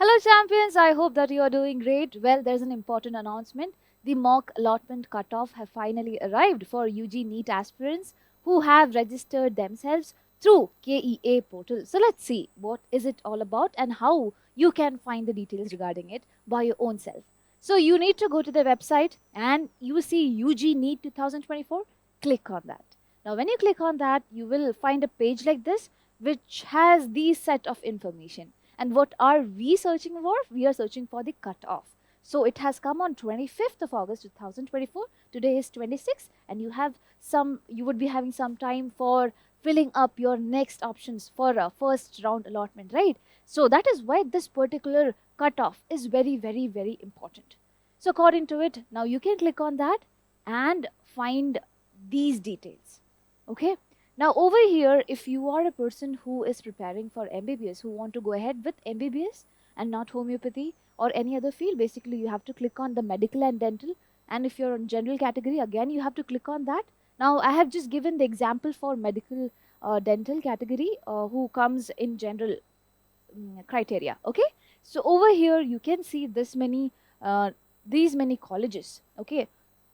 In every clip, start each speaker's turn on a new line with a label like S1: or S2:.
S1: Hello champions, I hope that you are doing great. Well, there's an important announcement. The mock allotment cutoff have finally arrived for UG NEET aspirants who have registered themselves through KEA portal. So let's see what is it all about and how you can find the details regarding it by your own self. So you need to go to the website and you see UG NEET 2024. Click on that. Now when you click on that, you will find a page like this which has these set of information. And what are we searching for? We are searching for the cutoff. So it has come on 25th of August 2024. Today is 26th, and you would be having some time for filling up your next options for a first round allotment, right? So that is why this particular cutoff is very, very, very important. So according to it, now you can click on that and find these details. Okay. Now over here, if you are a person who is preparing for MBBS, who want to go ahead with MBBS and not homeopathy or any other field, basically you have to click on the medical and dental. And if you're on general category, again you have to click on that. Now I have just given the example for medical dental category who comes in general criteria. Okay, so over here you can see these many colleges. Okay,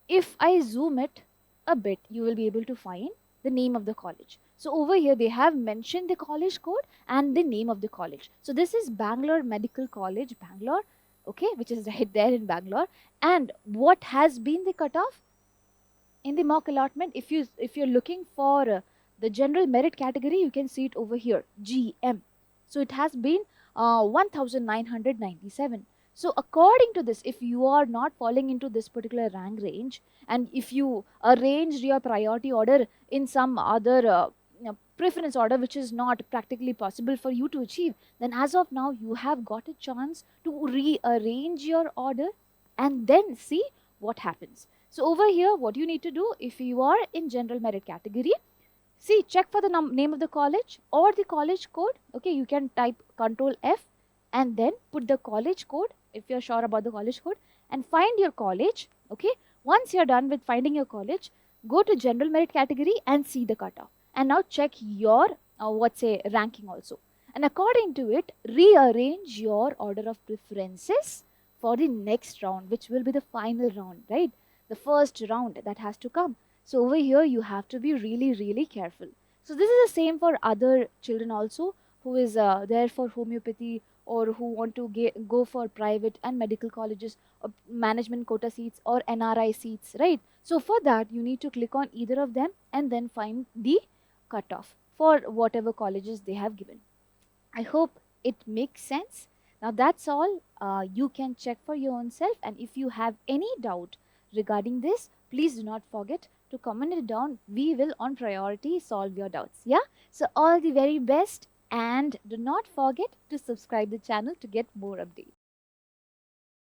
S1: if I zoom it a bit, you will be able to find the name of the college. So over here they have mentioned the college code and the name of the college. So this is Bangalore Medical College, Bangalore, okay, which is right there in Bangalore. And what has been the cutoff in the mock allotment? If you're looking for the general merit category, you can see it over here, GM. So it has been 1997. So according to this, if you are not falling into this particular rank range, and if you arranged your priority order in some other preference order which is not practically possible for you to achieve, then as of now you have got a chance to rearrange your order and then see what happens. So over here, what you need to do, if you are in general merit category, see, check for the name of the college or the college code. Okay, you can type Control F and then put the college code if you're sure about the college code and find your college. Okay, once you're done with finding your college, go to general merit category and see the cutoff. And now check your ranking also. And according to it, rearrange your order of preferences for the next round, which will be the final round, right? The first round that has to come. So over here, you have to be really, really careful. So this is the same for other children also who is there for homeopathy or who want to go for private and medical colleges or management quota seats or NRI seats, right? So for that, you need to click on either of them and then find the cutoff for whatever colleges they have given. I hope it makes sense. Now that's all. You can check for your own self, and if you have any doubt regarding this, please do not forget to comment it down. We will on priority solve your doubts. Yeah. So all the very best, and do not forget to subscribe the channel to get more updates.